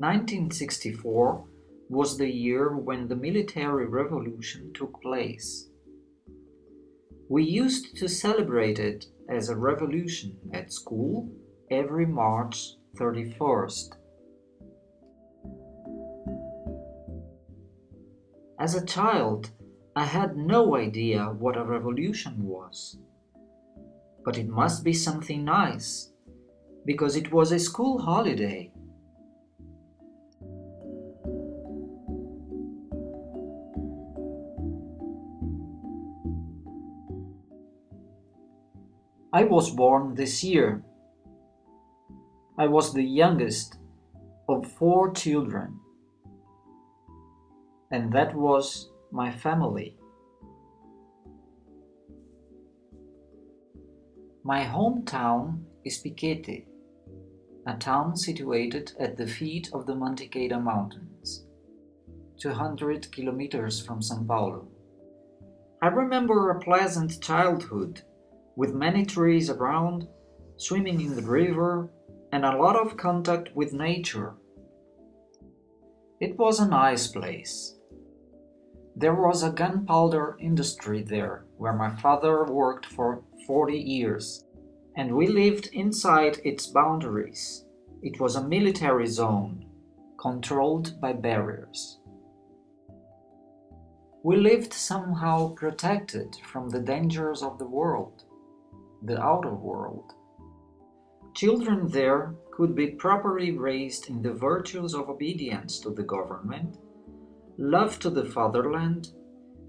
1964 was the year when the military revolution took place. We used to celebrate it as a revolution at school every March 31st. As a child, I had no idea what a revolution was. But it must be something nice, because it was a school holiday. I was born this year. I was the youngest of 4 children, and that was my family. My hometown is Piquete, a town situated at the feet of the Mantiqueira Mountains, 200 kilometers from São Paulo. I remember a pleasant childhood, with many trees around, swimming in the river, and a lot of contact with nature. It was a nice place. There was a gunpowder industry there, where my father worked for 40 years, and we lived inside its boundaries. It was a military zone, controlled by barriers. We lived somehow protected from the dangers of the world, the outer world. Children there could be properly raised in the virtues of obedience to the government, love to the fatherland,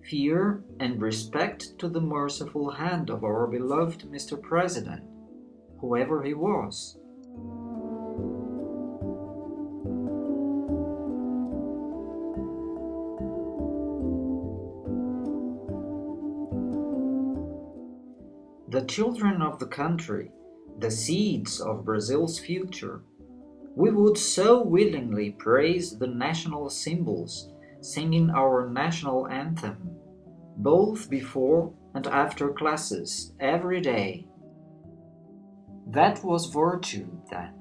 fear and respect to the merciful hand of our beloved Mr. President, whoever he was. The children of the country, the seeds of Brazil's future, we would so willingly praise the national symbols, singing our national anthem, both before and after classes, every day. That was virtue then.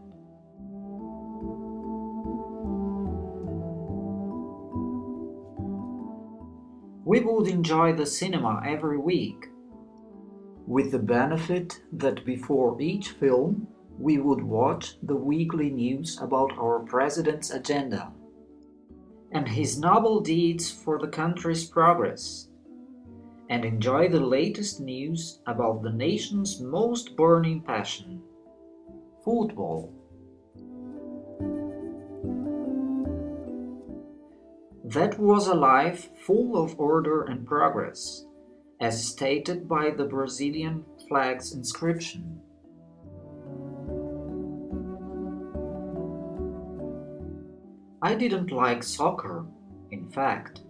We would enjoy the cinema every week, with the benefit that before each film we would watch the weekly news about our president's agenda and his noble deeds for the country's progress, and enjoy the latest news about the nation's most burning passion, football. That was a life full of order and progress, as stated by the Brazilian flag's inscription. I didn't like soccer, in fact,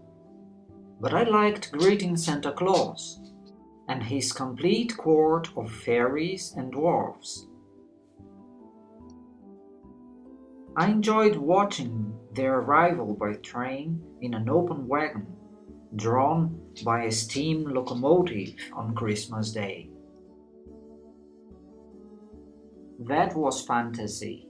but I liked greeting Santa Claus and his complete court of fairies and dwarfs. I enjoyed watching their arrival by train in an open wagon, drawn by a steam locomotive on Christmas Day. That was fantasy.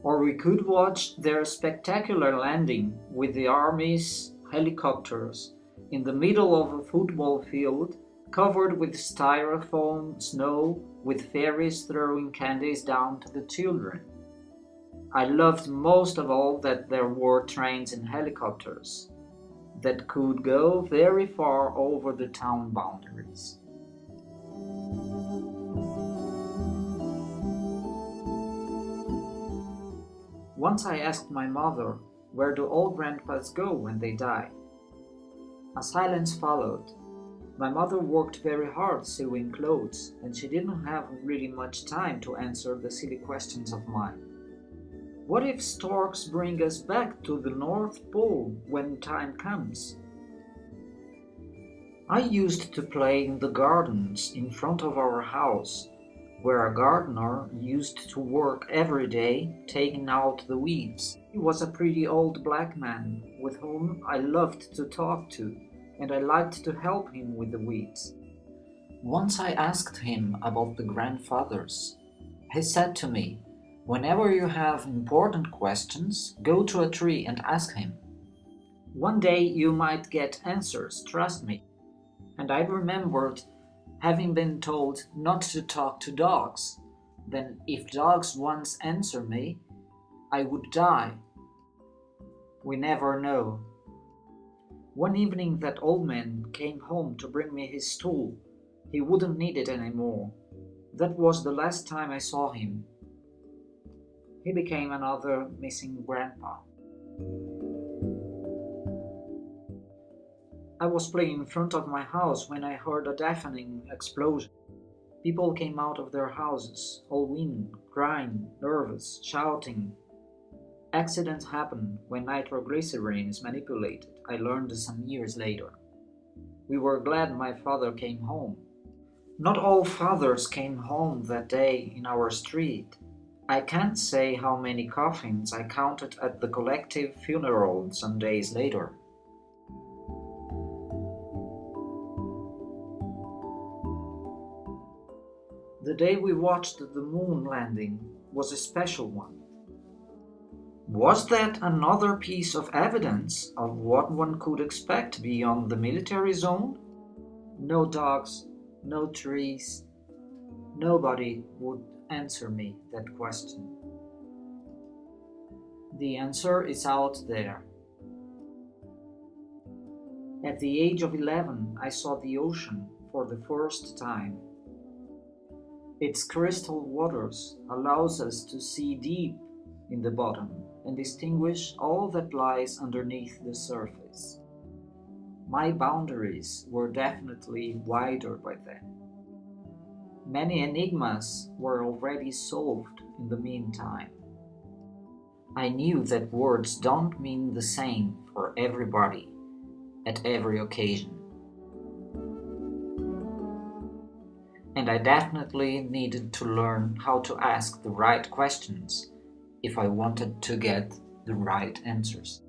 Or we could watch their spectacular landing with the army's helicopters in the middle of a football field covered with styrofoam snow, with fairies throwing candies down to the children. I loved most of all that there were trains and helicopters that could go very far over the town boundaries. Once I asked my mother, where do all grandpas go when they die? A silence followed. My mother worked very hard sewing clothes, and she didn't have really much time to answer the silly questions of mine. What if storks bring us back to the North Pole when time comes? I used to play in the gardens in front of our house, where a gardener used to work every day taking out the weeds. He was a pretty old black man with whom I loved to talk to, and I liked to help him with the weeds. Once I asked him about the grandfathers. He said to me, "Whenever you have important questions, go to a tree and ask him. One day you might get answers, trust me." And I remembered having been told not to talk to dogs, then if dogs once answer me, I would die. We never know. One evening that old man came home to bring me his stool. He wouldn't need it anymore. That was the last time I saw him. He became another missing grandpa. I was playing in front of my house when I heard a deafening explosion. People came out of their houses, all weeping, crying, nervous, shouting. Accidents happen when nitroglycerin is manipulated, I learned some years later. We were glad my father came home. Not all fathers came home that day in our street. I can't say how many coffins I counted at the collective funeral some days later. The day we watched the moon landing was a special one. Was that another piece of evidence of what one could expect beyond the military zone? No dogs, no trees. Nobody would answer me that question. The answer is out there. At the age of 11, I saw the ocean for the first time. Its crystal waters allows us to see deep in the bottom and distinguish all that lies underneath the surface. My boundaries were definitely wider by then. Many enigmas were already solved in the meantime. I knew that words don't mean the same for everybody at every occasion. And I definitely needed to learn how to ask the right questions if I wanted to get the right answers.